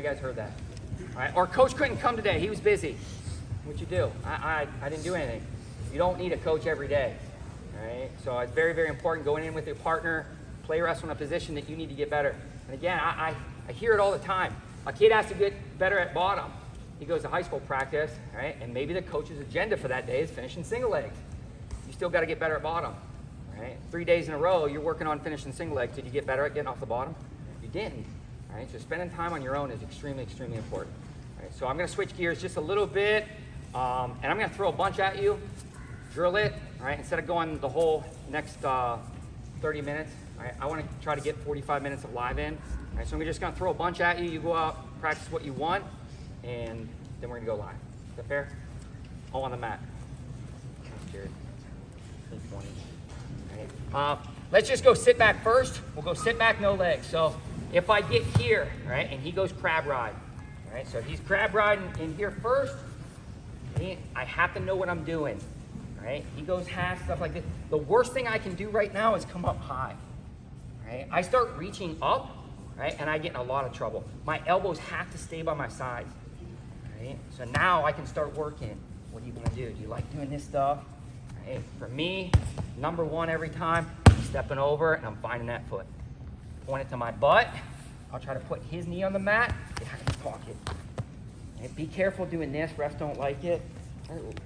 You guys heard that. All right. Or coach couldn't come today. He was busy. What'd you do? I didn't do anything. You don't need a coach every day. All right. So it's very, very important going in with your partner, play wrestle in a position that you need to get better. And again, I hear it all the time. A kid has to get better at bottom. He goes to high school practice, right? And maybe the coach's agenda for that day is finishing single legs. You still got to get better at bottom, right? 3 days in a row, you're working on finishing single legs. Did you get better at getting off the bottom? You didn't, right? So spending time on your own is extremely, extremely important. Right? So I'm going to switch gears just a little bit, and I'm going to throw a bunch at you. Drill it, right? Instead of going the whole next 30 minutes, right? I want to try to get 45 minutes of live in. Right? So I'm just going to throw a bunch at you. You go out, practice what you want, and then we're going to go live. Is that fair? All on the mat. Jared. Right. Let's just go sit back first. We'll go sit back, no legs. So if I get here, right, and he goes crab ride, right? So if he's crab riding in here first, I have to know what I'm doing, right? He goes half, stuff like this. The worst thing I can do right now is come up high, right? I start reaching up, right, and I get in a lot of trouble. My elbows have to stay by my sides, right? So now I can start working. What are you gonna do? Do you like doing this stuff? Right? For me, number one every time, I'm stepping over and I'm finding that foot. Point it to my butt. I'll try to put his knee on the mat, get out of his pocket. Right? Be careful doing this, refs don't like it.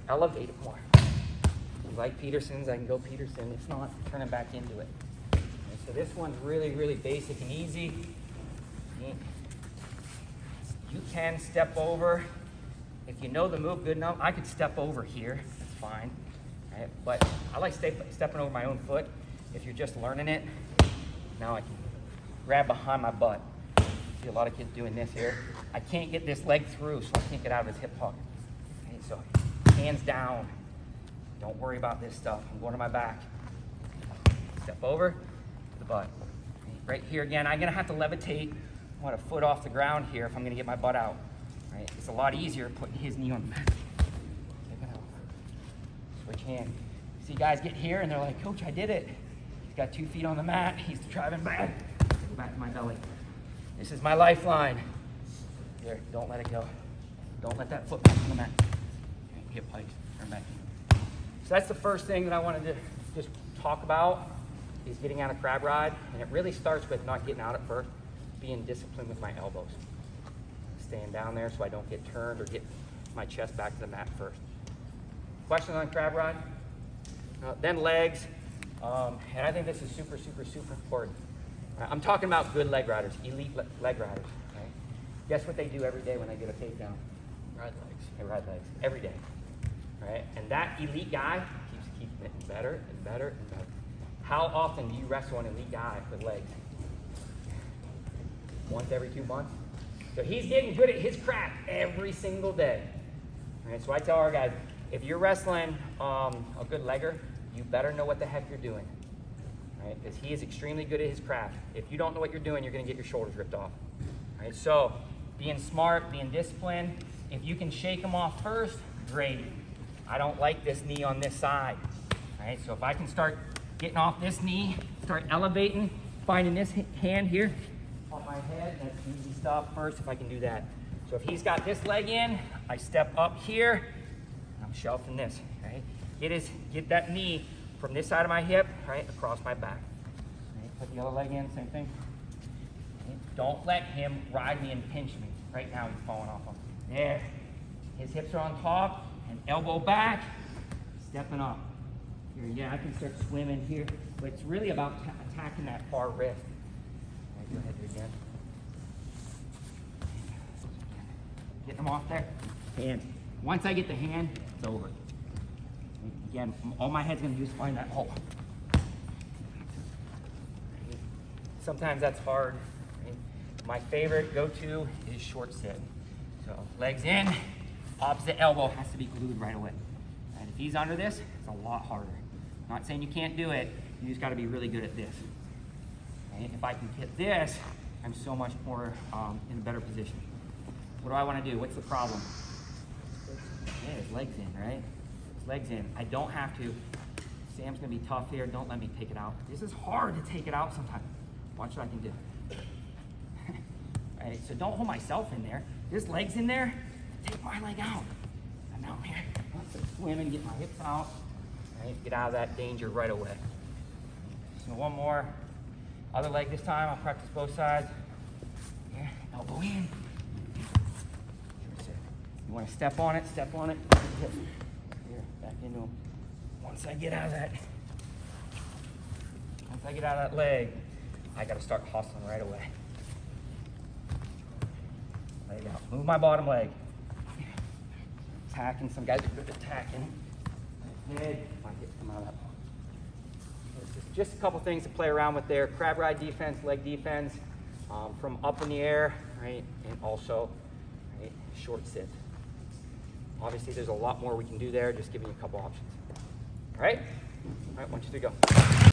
Elevate it more. If you like Peterson's, I can go Peterson. If not, turn it back into it. Right? So this one's really, really basic and easy. You can step over. If you know the move good enough, I could step over here, that's fine. Right? But I like stepping over my own foot. If you're just learning it, now I can grab behind my butt. See a lot of kids doing this here. I can't get this leg through, so I can't get out of his hip pocket. Okay, so hands down. Don't worry about this stuff. I'm going to my back. Step over to the butt. Right here again, I'm gonna have to levitate. I want a foot off the ground here if I'm gonna get my butt out. Right? It's a lot easier putting his knee on the mat. Check it out. Switch hand. See guys get here and they're like, Coach, I did it. He's got 2 feet on the mat. He's driving back. Go back to my belly. This is my lifeline. Here, don't let it go. Don't let that foot back on the mat. Hip height, turn back. So that's the first thing that I wanted to just talk about is getting out of crab ride. And it really starts with not getting out at first, being disciplined with my elbows. Staying down there so I don't get turned or get my chest back to the mat first. Questions on crab ride? Then legs. And I think this is super, super, super important. I'm talking about good leg riders, elite leg riders. Right? Guess what they do every day when they get a takedown? Ride legs. They ride legs every day. Right? And that elite guy keeps getting better and better and better. How often do you wrestle an elite guy with legs? Once every 2 months. So he's getting good at his craft every single day. Right? So I tell our guys, if you're wrestling a good legger, you better know what the heck you're doing. Right? Because he is extremely good at his craft. If you don't know what you're doing, you're going to get your shoulders ripped off. Right? So being smart, being disciplined. If you can shake him off first, great. I don't like this knee on this side. Right? So if I can start getting off this knee, start elevating, finding this hand here on my head, that's easy stuff first if I can do that. So if he's got this leg in, I step up here, I'm shelving this, right? Get that knee from this side of my hip, right, across my back. Right? Put the other leg in, same thing. Right? Don't let him ride me and pinch me. Right now he's falling off on me. There. His hips are on top, and elbow back, stepping up. Here, yeah, I can start swimming here, but it's really about attacking that far wrist. Right, go ahead again. Get them off there. Hand. Once I get the hand, it's over. Again, all my head's gonna do is find that hole. Sometimes that's hard. My favorite go-to is short sit. So legs in, opposite elbow has to be glued right away. And if he's under this, it's a lot harder. I'm not saying you can't do it, you just gotta be really good at this. Okay? If I can get this, I'm so much more in a better position. What do I wanna do? What's the problem? Yeah, his leg's in, right? His leg's in. I don't have to. Sam's gonna be tough here, don't let me take it out. This is hard to take it out sometimes. Watch what I can do. Right? So don't hold myself in there. This leg's in there, take my leg out. I'm out here. Swim and get my hips out. Right? Get out of that danger right away. So one more. Other leg this time. I'll practice both sides. Here, elbow in. You want to step on it, step on it. Here, back into them. Once I get out of that leg, I got to start hustling right away. Leg out. Move my bottom leg. Attacking. Some guys are good at attacking. Head. Might get come out of that. Just a couple things to play around with there. Crab ride defense, leg defense, from up in the air, right, and also right, short sit. Obviously, there's a lot more we can do there. Just giving you a couple options. All right, 1, 2, 3, go.